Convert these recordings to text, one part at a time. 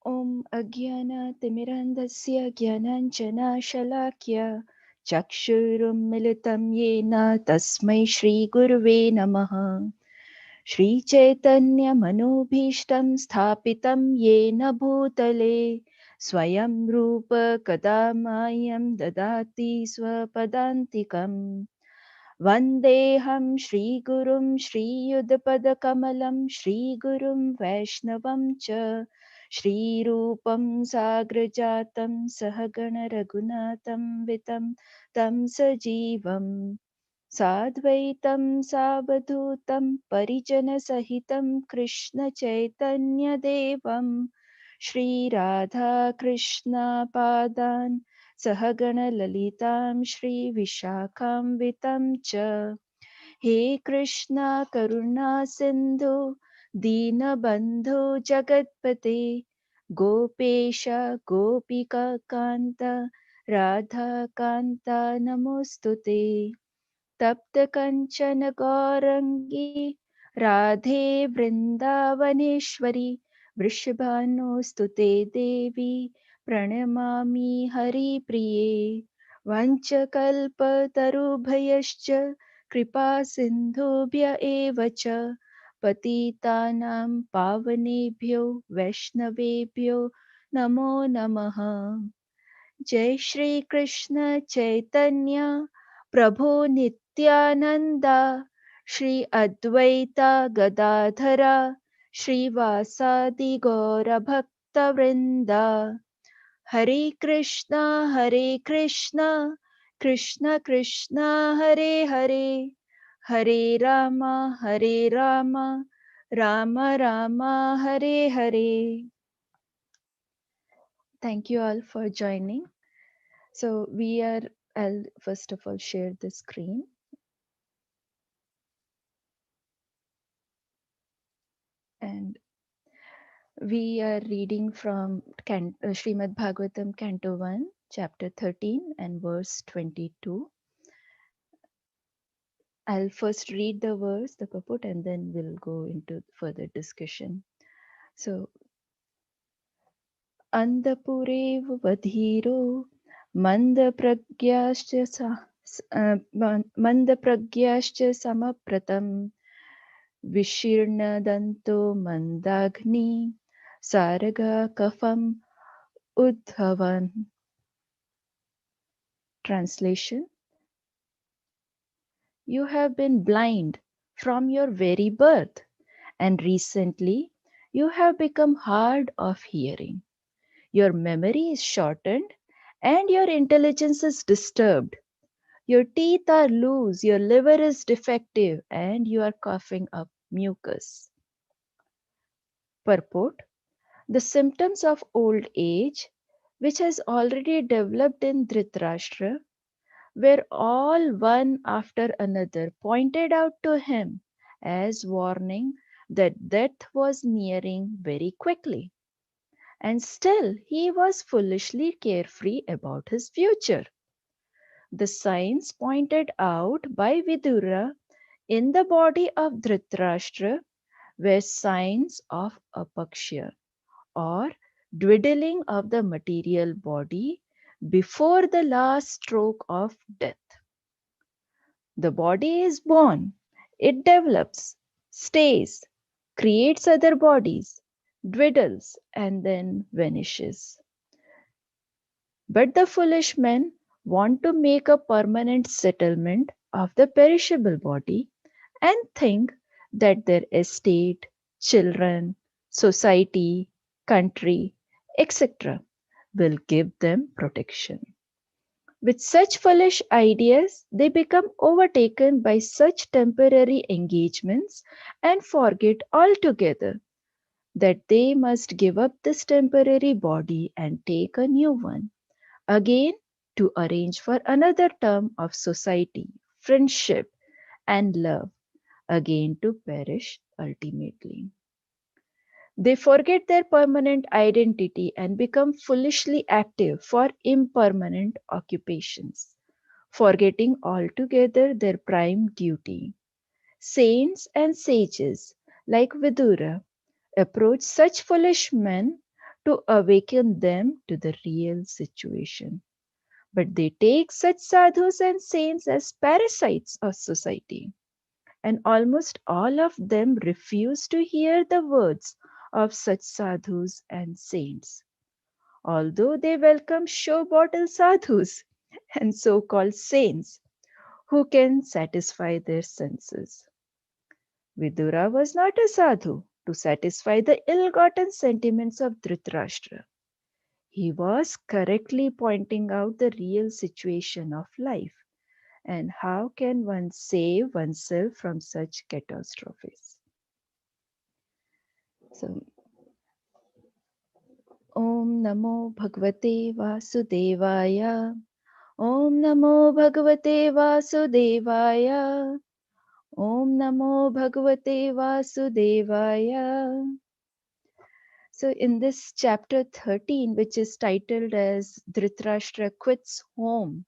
Om Ajnana-timirandasya Jnananjana-shalakya Chakshurum militam yena tasmai Shri Gurve Namaha. Shri Chaitanya Manobhishtam Sthapitam Yena Bhutale Swayam Rupa Kadamayam Dadati Swapadantikam Vandeham Shri Gurum Shri Yudhapadakamalam Shri Gurum Vaishnavam Cha Shri Rupam Sagrajatam Sahagana Raghunatam Vitam Tam Sajivam Sadvaitam Savadhutam Parijana Sahitam Krishna Chaitanya Devam Shri Radha Krishna Padan Sahagana Lalitam Shri Vishakham Vitam Cha He Krishna Karuna Sindhu Dina Bandhu Jagatpate Gopesha Gopika Kanta Radha Kanta Namostute तप्त कंचन गौरंगी राधे वृंदावनेश्वरी वृषभानुस्तुते देवी प्रणमामि हरिप्रिये वंशकल्पतरुभयश्च कृपा सिन्धुभ्य एव च पतितानां पावनेभ्यो वैष्णवेभ्यो नमो नमः जय श्री कृष्ण चैतन्य प्रभु नित्यानंदा श्री अद्वैता गदाधरा श्रीवासादि गौर भक्त वृंदा हरे Krishna Krishna Krishna Hare Hare Hare Ram Ram Ram Hare Hare. Thank you all for joining. So I'll first of all share the screen, and we are reading from Srimad Bhagavatam Canto 1, Chapter 13 and verse 22. I'll first read the verse, the purport, and then we'll go into further discussion. So, Andapurev vadhiro mandapragyascha samapratam Vishirnadanto mandagni sarga kafam udhavan. Translation: You have been blind from your very birth, and recently you have become hard of hearing. Your memory is shortened and your intelligence is disturbed. Your teeth are loose, your liver is defective, and you are coughing up mucus. Purport: The symptoms of old age, which has already developed in Dhritarashtra, were all one after another pointed out to him as warning that death was nearing very quickly. And still he was foolishly carefree about his future. The signs pointed out by Vidura in the body of Dhritarashtra were signs of apaksha, or dwindling of the material body before the last stroke of death. The body is born, it develops, stays, creates other bodies, dwindles, and then vanishes. But the foolish men want to make a permanent settlement of the perishable body and think that their estate, children, society, country, etc. will give them protection. With such foolish ideas, they become overtaken by such temporary engagements and forget altogether that they must give up this temporary body and take a new one, again to arrange for another term of society, friendship, and love, again to perish ultimately. They forget their permanent identity and become foolishly active for impermanent occupations, forgetting altogether their prime duty. Saints and sages like Vidura approach such foolish men to awaken them to the real situation. But they take such sadhus and saints as parasites of society, and almost all of them refuse to hear the words of such sadhus and saints, although they welcome show bottle sadhus and so called saints who can satisfy their senses. Vidura was not a sadhu to satisfy the ill gotten sentiments of Dhritarashtra. He was correctly pointing out the real situation of life and how can one save oneself from such catastrophes. So, Om Namo Bhagavate Vasudevaya. Om Namo Bhagavate Vasudevaya. Om Namo Bhagavate Vasudevaya. So, in this chapter 13, which is titled as Dhritarashtra Quits Home,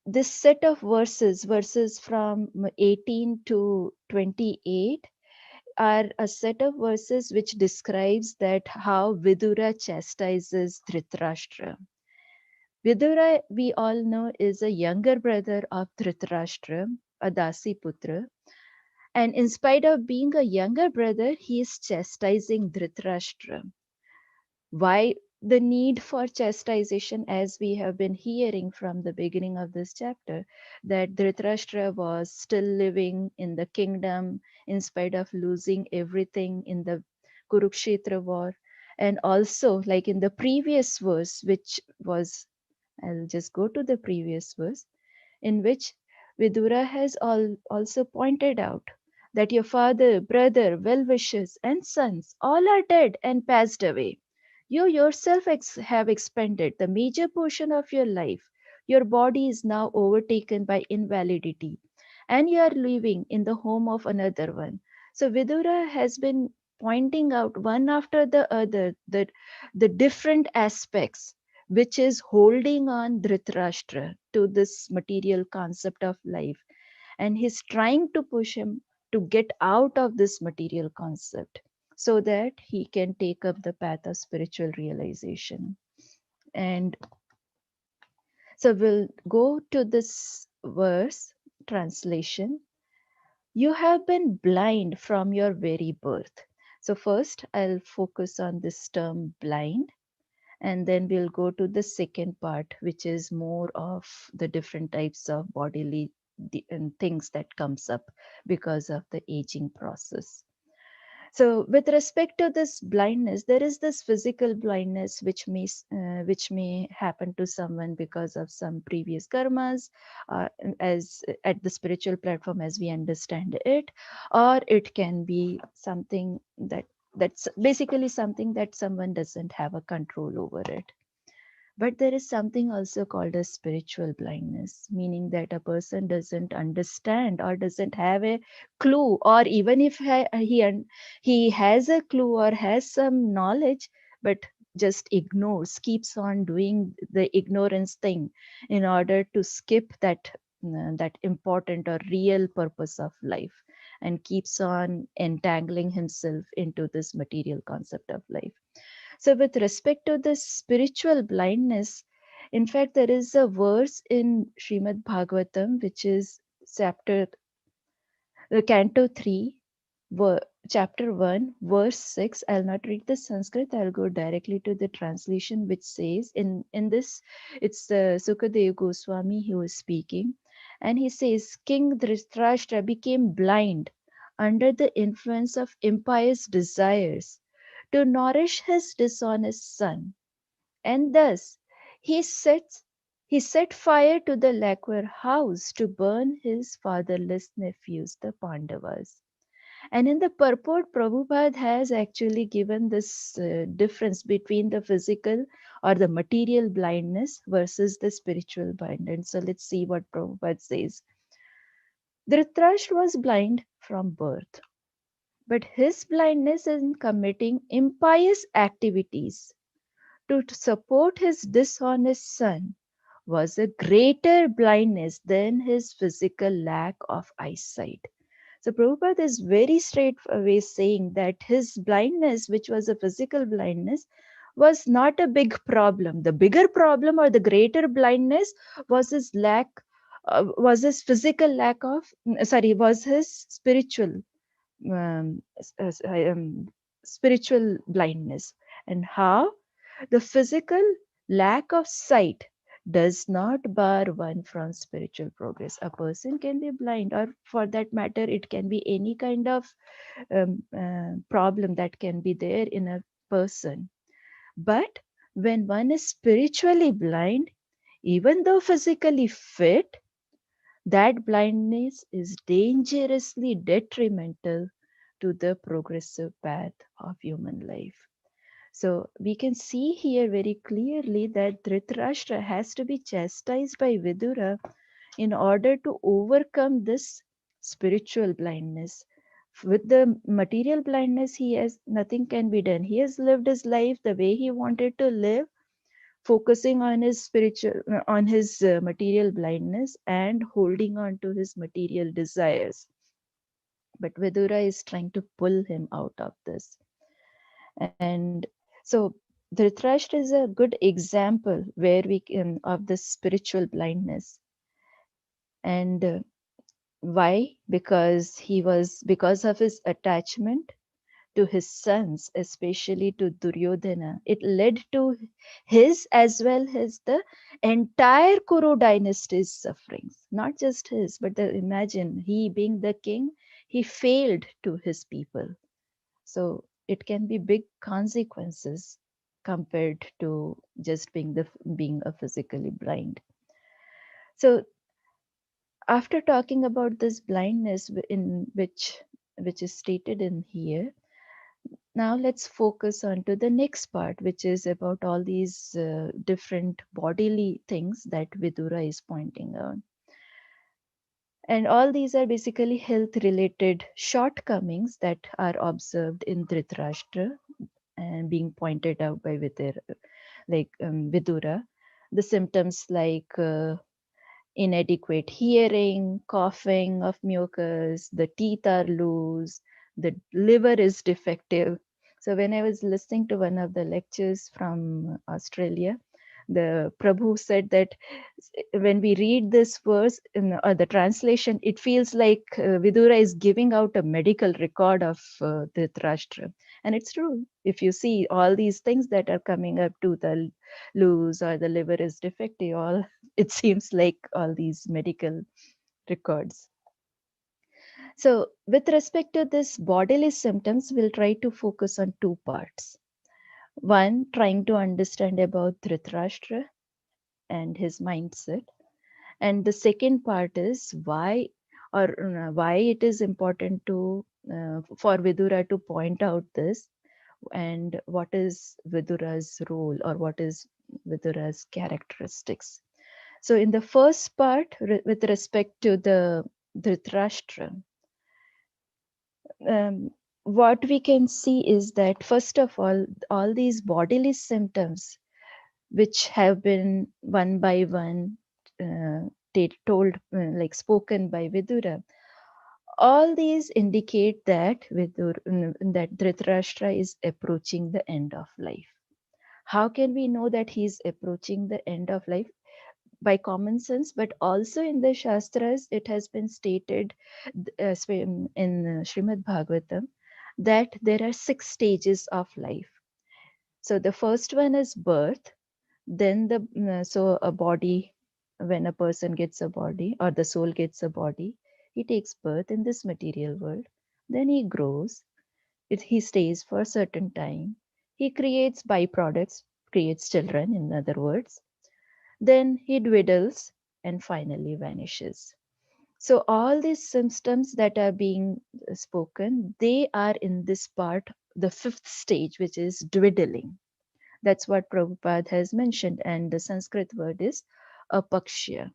this set of verses from 18 to 28, are a set of verses which describes that how Vidura chastises Dhritarashtra. Vidura, we all know, is a younger brother of Dhritarashtra, a Dasi Putra. And in spite of being a younger brother, he is chastising Dhritarashtra. Why the need for chastisation, as we have been hearing from the beginning of this chapter, that Dhritarashtra was still living in the kingdom in spite of losing everything in the Kurukshetra war. And also, like in the previous verse, which was, I'll just go to the previous verse, in which Vidura has also pointed out that your father, brother, well wishers, and sons all are dead and passed away. You yourself have expended the major portion of your life. Your body is now overtaken by invalidity, and you are living in the home of another one. So Vidura has been pointing out one after the other that the different aspects which is holding on Dhritarashtra to this material concept of life. And he's trying to push him to get out of this material concept so that he can take up the path of spiritual realization. And so we'll go to this verse translation. You have been blind from your very birth. So, first, I'll focus on this term blind, and then we'll go to the second part, which is more of the different types of bodily and things that comes up because of the aging process. So with respect to this blindness, there is this physical blindness which may happen to someone because of some previous karmas, as at the spiritual platform as we understand it, or it can be something that's basically something that someone doesn't have a control over it. But there is something also called as spiritual blindness, meaning that a person doesn't understand or doesn't have a clue, or even if he has a clue or has some knowledge, but just ignores, keeps on doing the ignorance thing in order to skip that important or real purpose of life, and keeps on entangling himself into this material concept of life. So, with respect to this spiritual blindness, in fact, there is a verse in Srimad Bhagavatam, which is Canto 3, chapter 1, verse 6. I'll not read the Sanskrit, I'll go directly to the translation, which says, in this, it's Sukadev Goswami who is speaking, and he says, King Dhritarashtra became blind under the influence of impious desires to nourish his dishonest son, and thus he set he set fire to the lacquer house to burn his fatherless nephews, the Pandavas. And in the purport, Prabhupada has actually given this difference between the physical or the material blindness versus the spiritual blindness. So let's see what Prabhupada says. Dhritarashtra was blind from birth, but his blindness in committing impious activities to support his dishonest son was a greater blindness than his physical lack of eyesight. So Prabhupada is very straight away saying that his blindness, which was a physical blindness, was not a big problem. The bigger problem or the greater blindness was his lack, was his physical lack of, was his um, s- s- spiritual blindness. And how? The physical lack of sight does not bar one from spiritual progress. A person can be blind, or for that matter, it can be any kind of problem that can be there in a person. But when one is spiritually blind, even though physically fit, that blindness is dangerously detrimental to the progressive path of human life. So we can see here very clearly that Dhritarashtra has to be chastised by Vidura in order to overcome this spiritual blindness. With the material blindness, he has nothing can be done. He has lived his life the way he wanted to live, focusing on his material blindness and holding on to his material desires. But Vidura is trying to pull him out of this. And so Dhritarashtra is a good example where we can of this spiritual blindness. And why? Because of his attachment to his sons, especially to Duryodhana. It led to his as well as the entire Kuru dynasty's sufferings. Not just his, but imagine he being the king, he failed to his people. So it can be big consequences compared to just being a physically blind. So after talking about this blindness in which is stated in here, now let's focus on to the next part, which is about all these different bodily things that Vidura is pointing out. And all these are basically health related shortcomings that are observed in Dhritarashtra and being pointed out by Vidura. The symptoms like inadequate hearing, coughing of mucus, the teeth are loose, the liver is defective. So when I was listening to one of the lectures from Australia, the Prabhu said that when we read this verse in the translation, it feels like Vidura is giving out a medical record of Dhritarashtra. And it's true. If you see all these things that are coming up to the loose or the liver is defective, all it seems like all these medical records. So, with respect to this bodily symptoms, we'll try to focus on two parts. One, trying to understand about Dhritarashtra and his mindset. And the second part is why it is important to for Vidura to point out this, and what is Vidura's role or what is Vidura's characteristics. So, in the first part, with respect to the Dhritarashtra, what we can see is that first of all these bodily symptoms, which have been one by one told, like spoken by Vidura, all these indicate that that Dhritarashtra is approaching the end of life. How can we know that he is approaching the end of life? By common sense, but also in the Shastras, it has been stated in Srimad Bhagavatam that there are 6 stages of life. So the first one is birth, then so a body, when a person gets a body or the soul gets a body, he takes birth in this material world. Then he grows, he stays for a certain time. He creates byproducts, creates children, in other words. Then he dwindles and finally vanishes. So all these symptoms that are being spoken, they are in this part, the 5th stage, which is dwindling. That's what Prabhupada has mentioned, and the Sanskrit word is apakshya.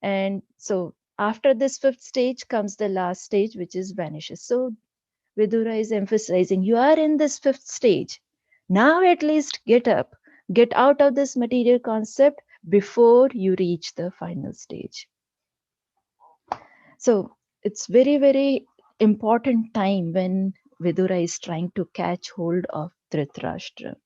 And so after this 5th stage comes the last stage, which is vanishes. So Vidura is emphasizing, you are in this 5th stage. Now at least get up, get out of this material concept before you reach the final stage. So it's very, very important time when Vidura is trying to catch hold of Dhritarashtra.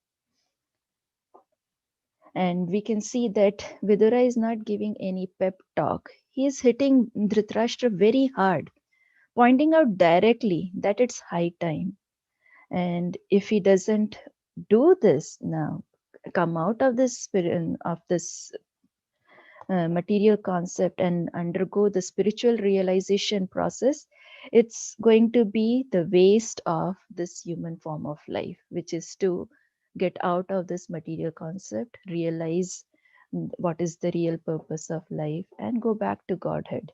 And we can see that Vidura is not giving any pep talk. He is hitting Dhritarashtra very hard, pointing out directly that it's high time. And if he doesn't do this now, come out of this spirit of this material concept and undergo the spiritual realization process, it's going to be the waste of this human form of life, which is to get out of this material concept, realize what is the real purpose of life, and go back to Godhead.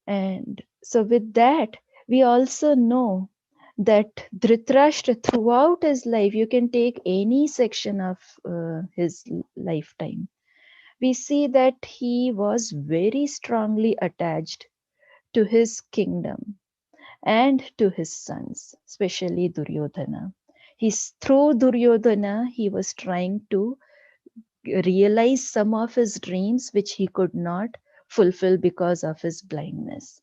And so, with that, we also know that Dhritarashtra, throughout his life, you can take any section of his lifetime, we see that he was very strongly attached to his kingdom and to his sons, especially Duryodhana. Through Duryodhana, he was trying to realize some of his dreams which he could not fulfill because of his blindness.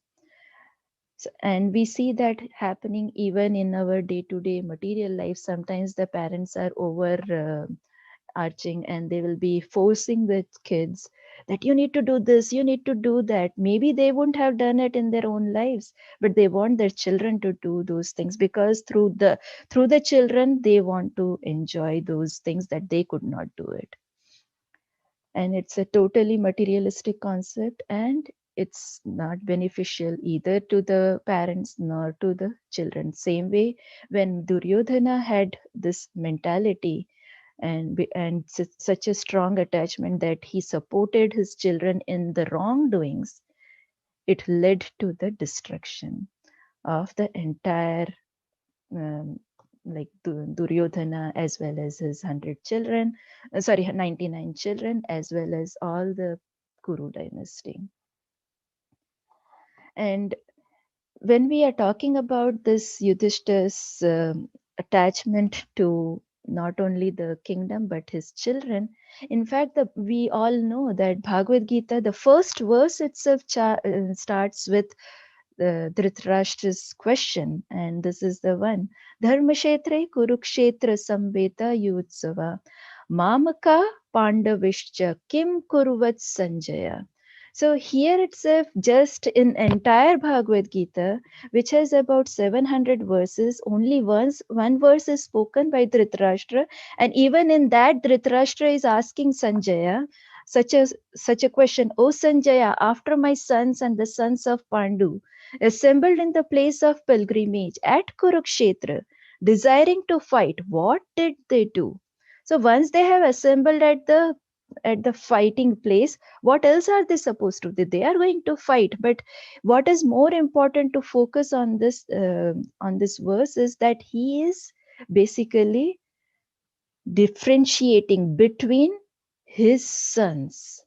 So, and we see that happening even in our day to day material life. Sometimes the parents are over arching and they will be forcing the kids that you need to do this, you need to do that. Maybe they wouldn't have done it in their own lives, but they want their children to do those things because through the children they want to enjoy those things that they could not do it. And it's a totally materialistic concept, and it's not beneficial either to the parents nor to the children. Same way, when Duryodhana had this mentality and such a strong attachment that he supported his children in the wrongdoings, it led to the destruction of the entire um, like Duryodhana as well as his 100 children, 99 children, as well as all the Kuru dynasty. And when we are talking about this Yudhishthir's attachment to not only the kingdom but his children, in fact, we all know that Bhagavad Gita, the first verse itself starts with Dhritarashtra's question, and this is the one: Dharmashetre Kurukshetra Sambeta Yutsava Mamaka Pandavishcha Kim Kuruvat Sanjaya. So here itself, just in entire Bhagavad Gita, which has about 700 verses, only one verse is spoken by Dhritarashtra, and even in that, Dhritarashtra is asking Sanjaya such a question: O Sanjaya, after my sons and the sons of Pandu assembled in the place of pilgrimage at Kurukshetra, desiring to fight, what did they do? So once they have assembled at the fighting place, what else are they supposed to do? They are going to fight. But what is more important to focus on this verse is that he is basically differentiating between his sons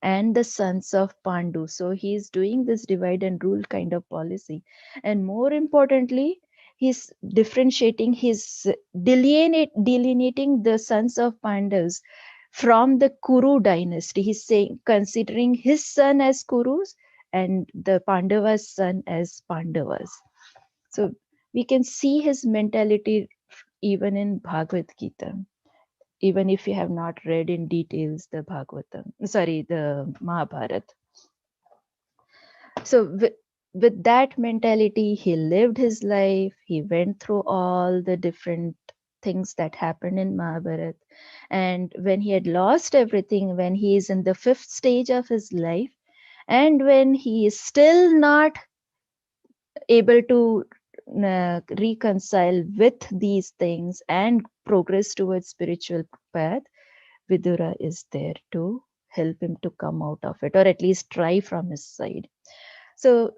and the sons of Pandu. So he is doing this divide and rule kind of policy. And more importantly, he's differentiating, delineating the sons of Pandavas from the Kuru dynasty. He's saying, considering his son as Kurus and the Pandavas' son as Pandavas. So we can see his mentality even in Bhagavad Gita, even if you have not read in details the Mahabharata. So with that mentality, he lived his life. He went through all the different things that happened in Mahabharata. And when he had lost everything, when he is in the fifth stage of his life, and when he is still not able to reconcile with these things and progress towards spiritual path, Vidura is there to help him to come out of it, or at least try from his side. So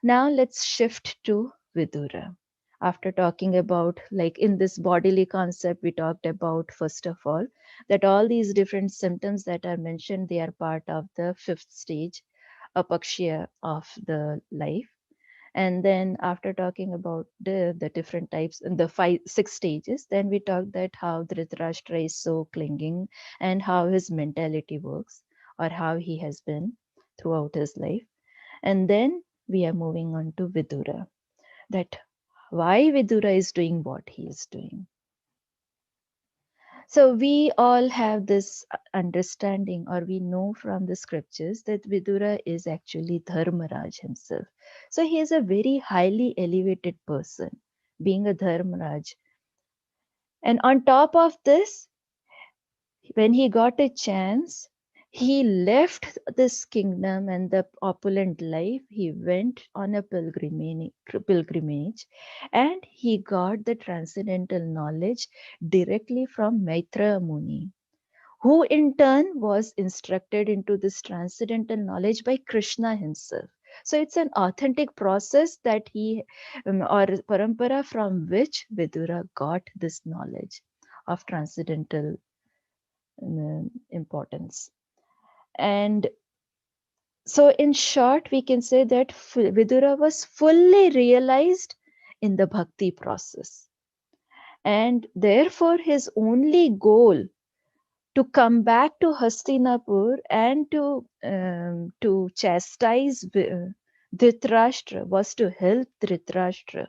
now let's shift to Vidura. After talking about, like in this bodily concept, we talked about, first of all, that all these different symptoms that are mentioned, they are part of the fifth stage, apakshya of the life. And then after talking about the different types and the six stages, then we talked that how Dhritarashtra is so clinging and how his mentality works, or how he has been throughout his life. And then we are moving on to Vidura, that why Vidura is doing what he is doing. So we all have this understanding, or we know from the scriptures that Vidura is actually Dharmaraj himself. So he is a very highly elevated person, being a Dharmaraj. And on top of this, when he got a chance, he left this kingdom and the opulent life. He went on a pilgrimage, and he got the transcendental knowledge directly from Maitra Muni, who in turn was instructed into this transcendental knowledge by Krishna himself. So it's an authentic process that or parampara from which Vidura got this knowledge of transcendental importance. And so, in short, we can say that Vidura was fully realized in the bhakti process. And therefore, his only goal to come back to Hastinapur and to chastise Dhritarashtra was to help Dhritarashtra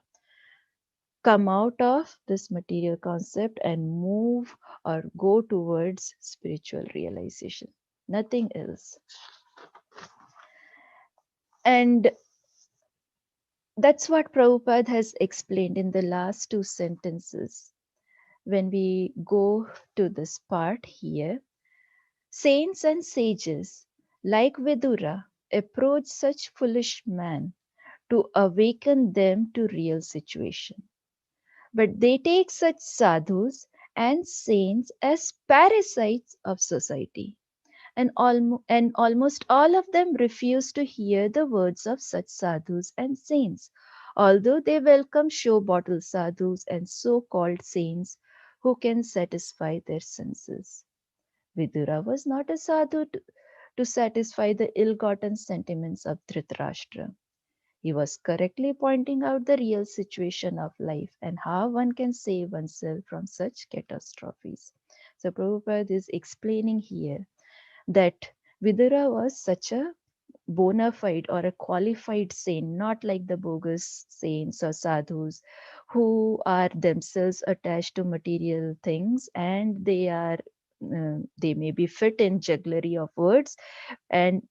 come out of this material concept and move or go towards spiritual realization. Nothing else. And that's what Prabhupada has explained in the last two sentences. When we go to this part here, saints and sages like Vidura approach such foolish men to awaken them to real situation. But they take such sadhus and saints as parasites of society, and almost all of them refuse to hear the words of such sadhus and saints, although they welcome show bottle sadhus and so called saints who can satisfy their senses. Vidura was not a sadhu to satisfy the ill gotten sentiments of Dhritarashtra. He was correctly pointing out the real situation of life and how one can save oneself from such catastrophes. So, Prabhupada is explaining here that Vidura was such a bona fide or a qualified saint, not like the bogus saints or sadhus who are themselves attached to material things, and they may be fit in jugglery of words, and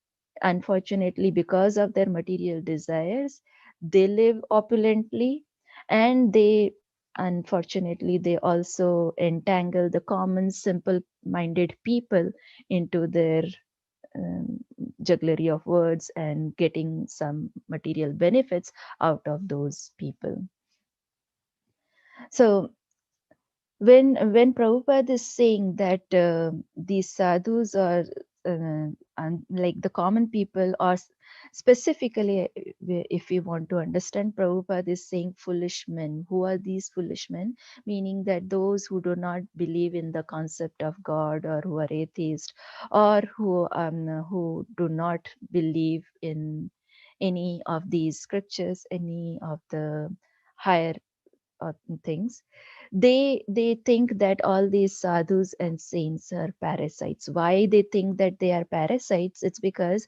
unfortunately because of their material desires they live opulently, and they unfortunately they also entangle the common simple minded people into their um, jugglery of words and getting some material benefits out of those people. So when Prabhupada is saying that these sadhus are like the common people, or specifically, if we want to understand, Prabhupada is saying foolish men. Who are these foolish men? Meaning that those who do not believe in the concept of God, or who are atheist, or who do not believe in any of these scriptures, any of the higher things. They think that all these sadhus and saints are parasites. Why they think that they are parasites? It's because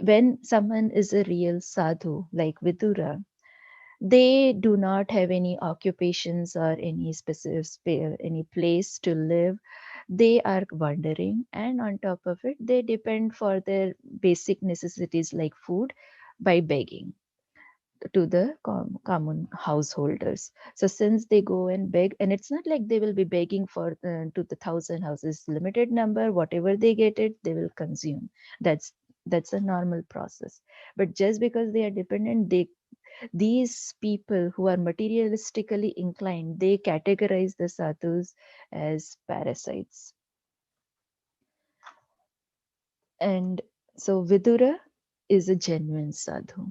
when someone is a real sadhu like Vidura, they do not have any occupations or any specific any place to live. They are wandering, and on top of it they depend for their basic necessities like food by begging to the common householders. So since they go and beg, and it's not like they will be begging for to the thousand houses, limited number, whatever they get it, they will consume. That's a normal process. But just because they are dependent, these people who are materialistically inclined, they categorize the sadhus as parasites. And so Vidura is a genuine sadhu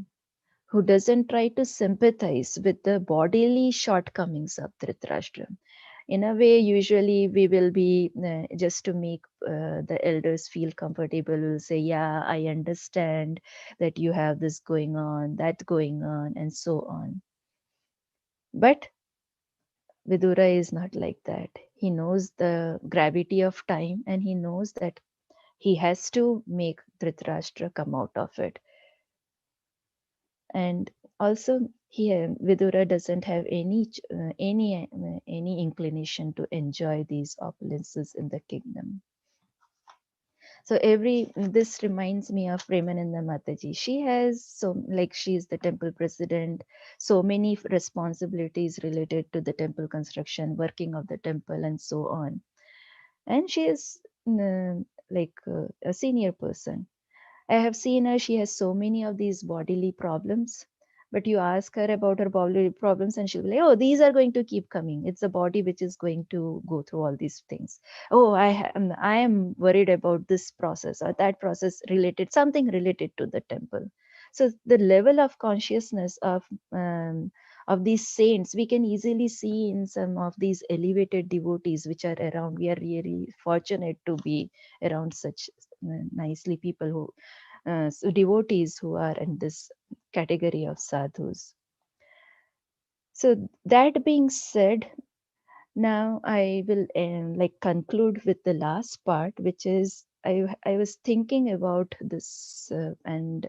who doesn't try to sympathize with the bodily shortcomings of Dhritarashtra. In a way, usually we will be just to make the elders feel comfortable, will say, yeah, I understand that you have this going on, that going on, and so on. But Vidura is not like that. He knows the gravity of time, and he knows that he has to make Dhritarashtra come out of it. And also here Vidura doesn't have any inclination to enjoy these opulences in the kingdom. So every this reminds me of Premananda Mataji. She has she is the temple president, so many responsibilities related to the temple construction, working of the temple, and so on. And she is a senior person. I have seen her, she has so many of these bodily problems. But you ask her about her bodily problems, and she'll be like, oh, these are going to keep coming. It's the body which is going to go through all these things. Oh, I am worried about this process or that process related, something related to the temple. So the level of consciousness of these saints, we can easily see in some of these elevated devotees which are around. We are really fortunate to be around such nicely people who so devotees who are in this category of sadhus. So that being said, now I will conclude with the last part, which is I was thinking about this and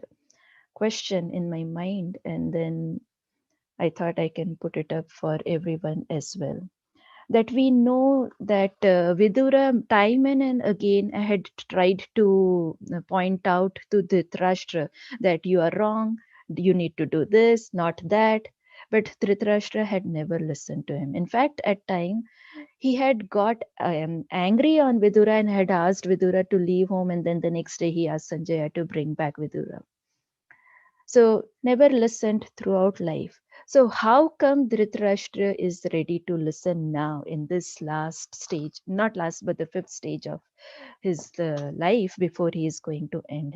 question in my mind, and then I thought I can put it up for everyone as well. That we know that Vidura time and again had tried to point out to Dhritarashtra that you are wrong, you need to do this, not that. But Dhritarashtra had never listened to him. In fact, at time he had got angry on Vidura and had asked Vidura to leave home, and then the next day he asked Sanjaya to bring back Vidura. So never listened throughout life. So how come Dhritarashtra is ready to listen now in this last stage, not last, but the fifth stage of his life before he is going to end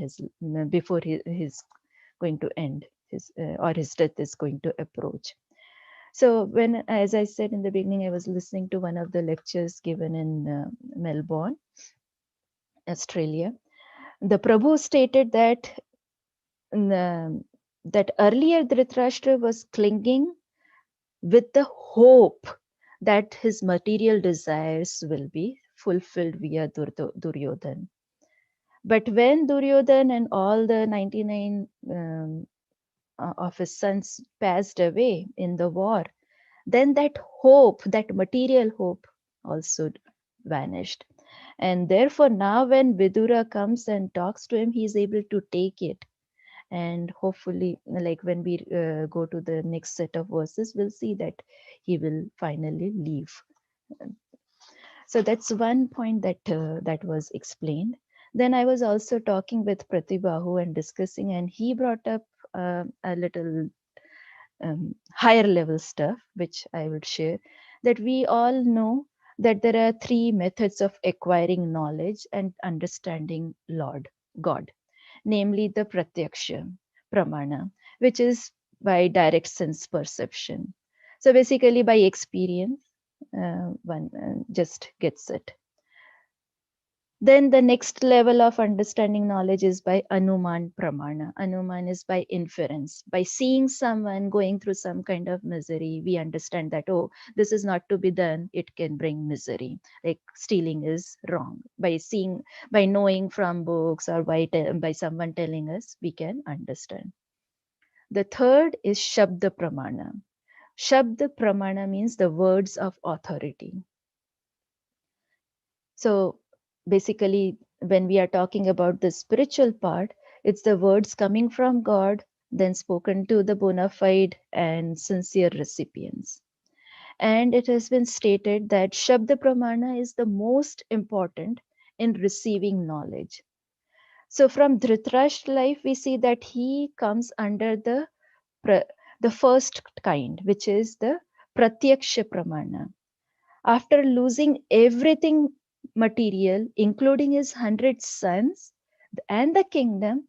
before he's going to end his, or his death is going to approach. So when, as I said in the beginning, I was listening to one of the lectures given in Melbourne, Australia. The Prabhu stated that that earlier Dhritarashtra was clinging with the hope that his material desires will be fulfilled via Duryodhan. But when Duryodhan and all the 99 of his sons passed away in the war, then that hope, that material hope, also vanished. And therefore, now when Vidura comes and talks to him, he is able to take it. And hopefully, like when we go to the next set of verses, we'll see that he will finally leave. So that's one point that was explained. Then I was also talking with Pratibhahu and discussing, and he brought up a little higher level stuff, which I would share. That we all know that there are three methods of acquiring knowledge and understanding Lord God, namely the pratyaksha, pramana, which is by direct sense perception. So basically, by experience, one just gets it. Then the next level of understanding knowledge is by anuman pramana. Anuman is by inference. By seeing someone going through some kind of misery, we understand that, oh, this is not to be done, it can bring misery. Like stealing is wrong. By knowing from books or by someone telling us, we can understand. The third is Shabda Pramana. Shabda Pramana means the words of authority. So basically, when we are talking about the spiritual part, it's the words coming from God, then spoken to the bona fide and sincere recipients. And it has been stated that Shabda Pramana is the most important in receiving knowledge. So from Dhritarashtra life, we see that he comes under the first kind, which is the Pratyaksha Pramana. After losing everything material, including his 100 sons and the kingdom,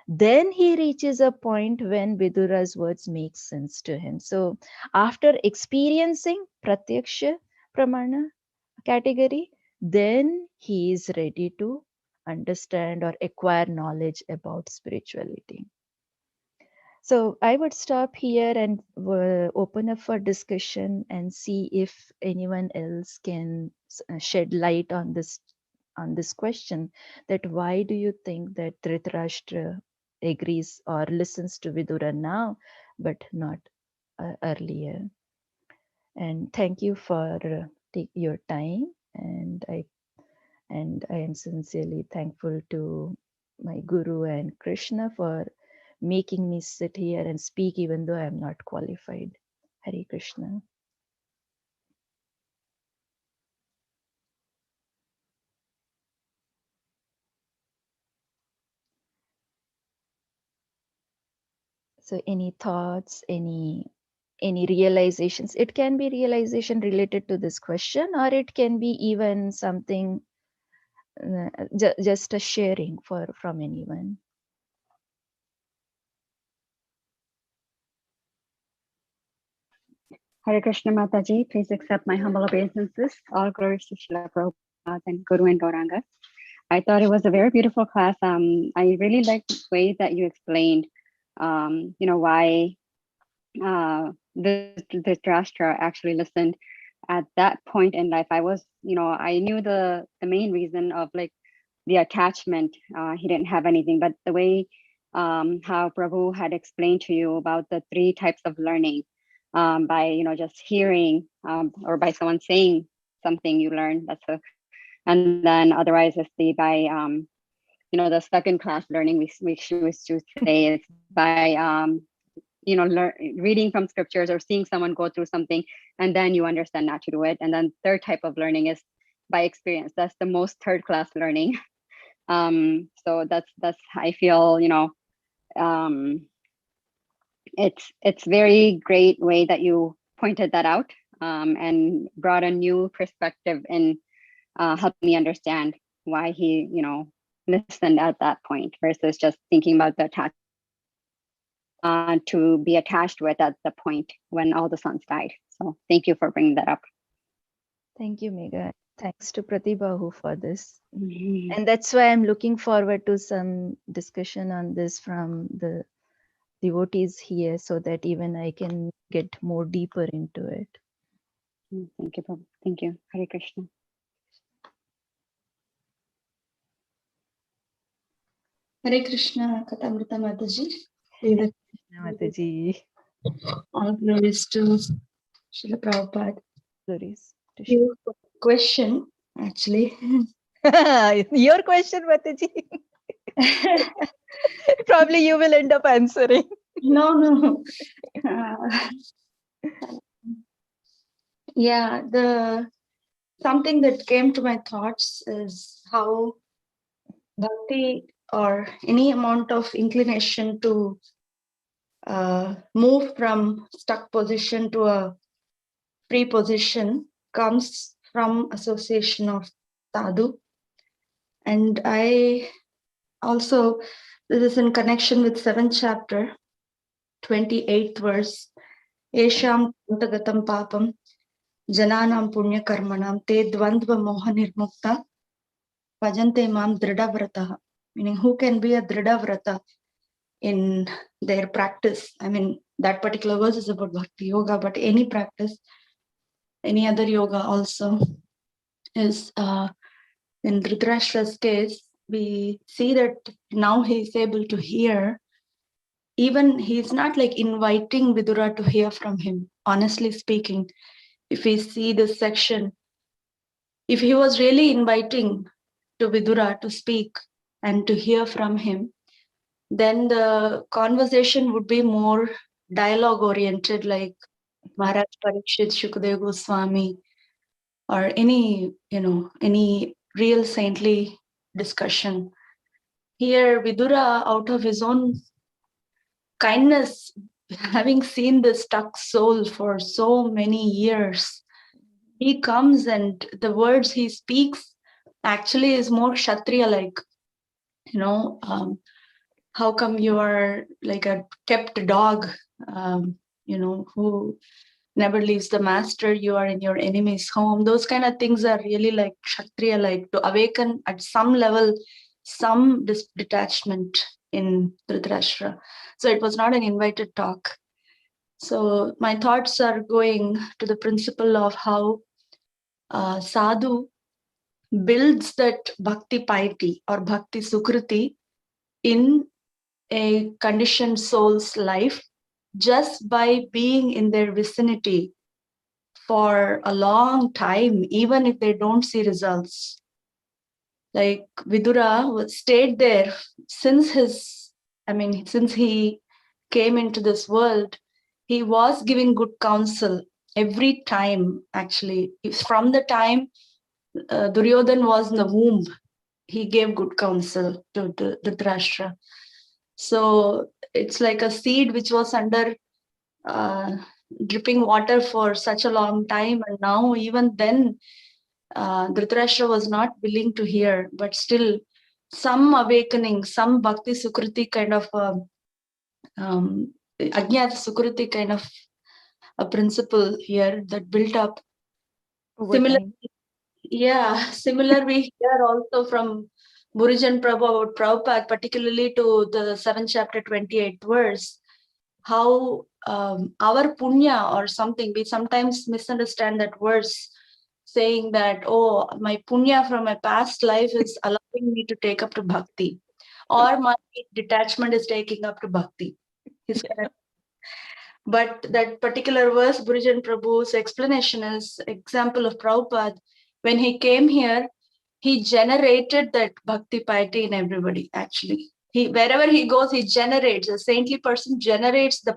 then he reaches a point when Vidura's words make sense to him. So, after experiencing Pratyaksha Pramana category, then he is ready to understand or acquire knowledge about spirituality. So I would stop here and open up for discussion and see if anyone else can shed light on this question, that why do you think that Dhritarashtra agrees or listens to Vidura now, but not earlier. And thank you for your time, and I am sincerely thankful to my Guru and Krishna for making me sit here and speak even though I am not qualified. Hare Krishna. So any thoughts, any realizations? It can be realization related to this question, or it can be even something just a sharing from anyone. Hare Krishna Mataji, please accept my humble obeisances. All glories to Srila Prabhupada and Guru and Gauranga. I thought it was a very beautiful class. I really liked the way that you explained, why the Dhrtarastra actually listened at that point in life. I knew the main reason of like the attachment. He didn't have anything, but the way how Prabhu had explained to you about the 3 types of learning, by just hearing, or by someone saying something you learn. And then otherwise it's the second class learning we choose to say is by reading from scriptures or seeing someone go through something, and then you understand not to do it. And then third type of learning is by experience. That's the most third class learning. So that's I feel it's very great way that you pointed that out, and brought a new perspective in helping me understand why he listened at that point versus just thinking about the attachment to be attached with at the point when all the sons died. So thank you for bringing that up. Thank you, Megha. Thanks to Pratibhahu for this. And that's why I'm looking forward to some discussion on this from the devotees here, so that even I can get more deeper into it. Thank you, Prabhu. Thank you. Hare Krishna. Hare Krishna, Kathamrita Mataji. Hare Krishna, Mataji. All glories to Srila Prabhupada. Glories to Your question, actually. Your question, Mataji. Probably you will end up answering. No. Something that came to my thoughts is how bhakti or any amount of inclination to move from stuck position to a free position comes from association of sadhu. And I also, this is in connection with 7th chapter, 28th verse. Esham Antagatam Papam Jananam Punya Karmanam Te Dvandva Moha Nirmukta Bhajante Mam Dhrtavrataha. Meaning, who can be a Dhrtavrata in their practice? I mean, that particular verse is about Bhakti Yoga, but any practice, any other yoga also is in Dhritarashtra's case, we see that now he is able to hear. Even he's not like inviting Vidura to hear from him. Honestly speaking, if we see this section, if he was really inviting to Vidura to speak and to hear from him, then the conversation would be more dialogue oriented, like Maharaj Parikshit, Shukadeva Goswami, or any real saintly discussion. Here, Vidura, out of his own kindness, having seen the stuck soul for so many years, he comes and the words he speaks actually is more Kshatriya-like. How come you are like a kept dog, who never leaves the master, you are in your enemy's home. Those kind of things are really like Kshatriya, like to awaken at some level, some detachment in Dhritarashtra. So it was not an invited talk. So my thoughts are going to the principle of how sadhu builds that bhakti piety or bhakti sukriti in a conditioned soul's life just by being in their vicinity for a long time, even if they don't see results. Like Vidura stayed there since since he came into this world, he was giving good counsel every time, actually. From the time Duryodhan was in the womb, he gave good counsel to Dhrtarastra. So it's like a seed which was under dripping water for such a long time, and now even then Dhritarashtra was not willing to hear, but still some awakening, some bhakti sukriti kind of ajnata sukriti kind of a principle here that built up. Over time. Similar we hear also from Burijan Prabhu about Prabhupada, particularly to the 7th chapter 28th verse, how our punya or something, we sometimes misunderstand that verse, saying that, oh, my punya from my past life is allowing me to take up to bhakti, or my detachment is taking up to bhakti. But that particular verse, Burijan Prabhu's explanation is example of Prabhupada. When he came here, he generated that bhakti piety in everybody, actually. Wherever he goes, he generates, a saintly person generates the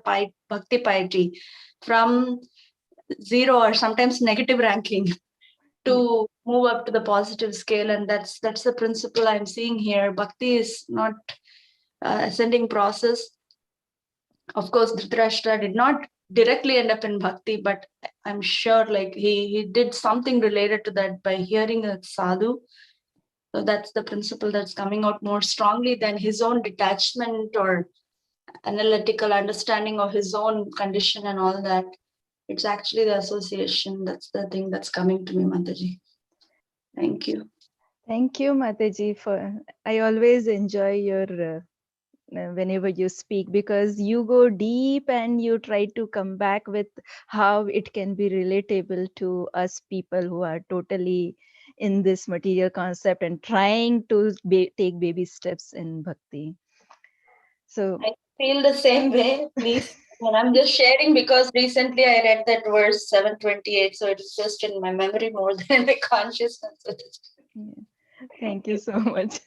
bhakti piety from zero or sometimes negative ranking to move up to the positive scale. And that's the principle I'm seeing here. Bhakti is not ascending process. Of course, Dhritarashtra did not directly end up in bhakti, but I'm sure like he did something related to that by hearing a sadhu. So that's the principle that's coming out more strongly than his own detachment or analytical understanding of his own condition and all that. It's actually the association. That's the thing that's coming to me, Mataji. Thank you. Thank you, Mataji. I always enjoy your whenever you speak, because you go deep and you try to come back with how it can be relatable to us people who are totally in this material concept and trying to take baby steps in bhakti. So I feel the same way, please. And I'm just sharing because recently I read that verse 728, so it's just in my memory more than my consciousness. thank you so much.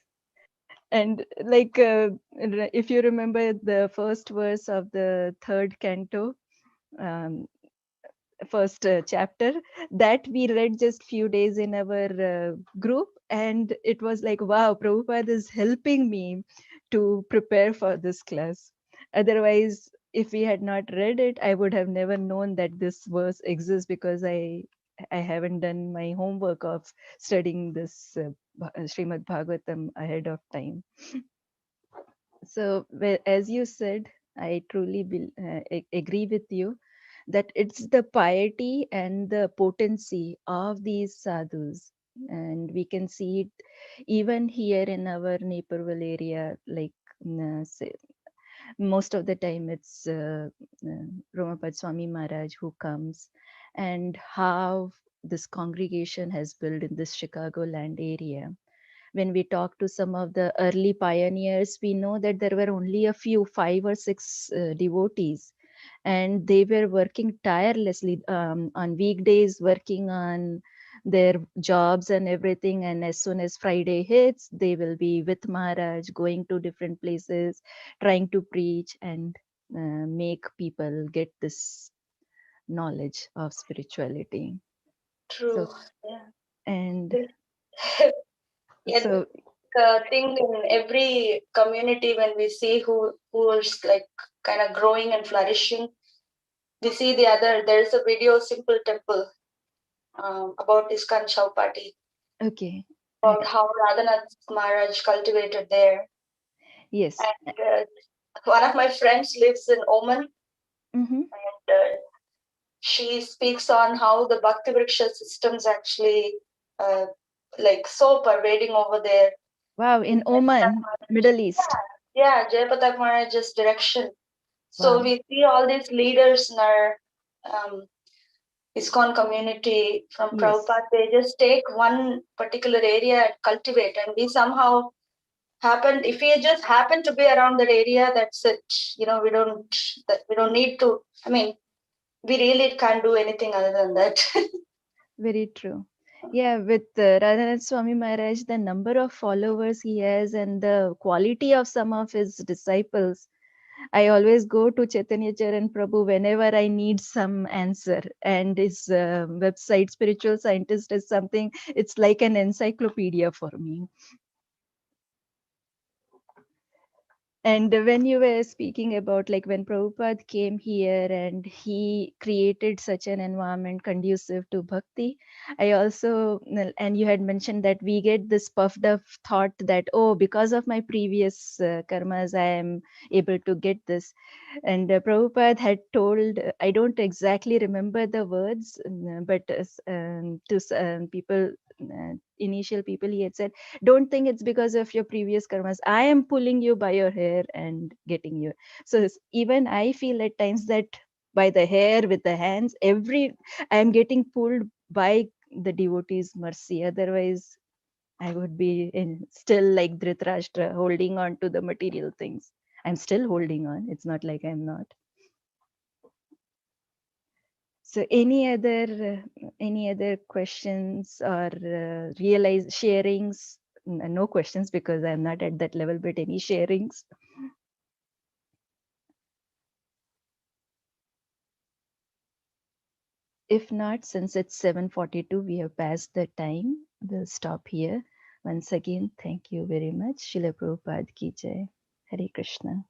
And like if you remember the first verse of the third canto, first chapter, that we read just few days in our group, and it was like, wow, Prabhupada is helping me to prepare for this class. Otherwise, if we had not read it, I would have never known that this verse exists, because I haven't done my homework of studying this Srimad Bhagavatam ahead of time. So, as you said, I truly agree with you that it's the piety and the potency of these sadhus. And we can see it even here in our Naperville area, like say, most of the time it's Romapad Swami Maharaj who comes, and how this congregation has built in this Chicagoland area. When we talk to some of the early pioneers, we know that there were only a few, 5 or 6 devotees, and they were working tirelessly on weekdays, working on their jobs and everything. And as soon as Friday hits, they will be with Maharaj, going to different places, trying to preach and make people get this knowledge of spirituality. True. So, Yeah. and Yeah, so, thing in every community when we see who is like kind of growing and flourishing, we see there's a video, Simple Temple, about ISKCON Chowpatty, okay. about how Radhanath Maharaj cultivated there. Yes. And one of my friends lives in Oman, Mm-hmm. and she speaks on how the Bhakti Vriksha systems actually like so pervading over there. Wow, in Oman, Middle East. Yeah, Jayapatak Maharaj's direction. So Wow. we see all these leaders in our ISKCON community from Yes. Prabhupada. They just take one particular area and cultivate, and we somehow happened, if we just happen to be around that area, that's it. We don't need to. I mean, we really can't do anything other than that. Very true. Yeah, with Radhanath Swami Maharaj, the number of followers he has and the quality of some of his disciples, I always go to Chaitanya Charan Prabhu whenever I need some answer. And his website, Spiritual Scientist, is something, it's like an encyclopedia for me. And when you were speaking about like when Prabhupada came here and he created such an environment conducive to bhakti, I also, and you had mentioned that we get this puffed up thought that, oh, because of my previous karmas, I am able to get this. And Prabhupada had told, I don't exactly remember the words, but people, initial people, he had said, don't think it's because of your previous karmas. I am pulling you by your hair and getting you. So even I feel at times that by the hair, with the hands, I am getting pulled by the devotee's mercy. Otherwise, I would be still like Dhritarashtra, holding on to the material things. I'm still holding on. It's not like I'm not. So any other questions or sharings? No questions because I'm not at that level, but any sharings? If not, since it's 7:42, we have passed the time. We'll stop here. Once again, thank you very much. Srila Prabhupada ki jai. Hare Krishna.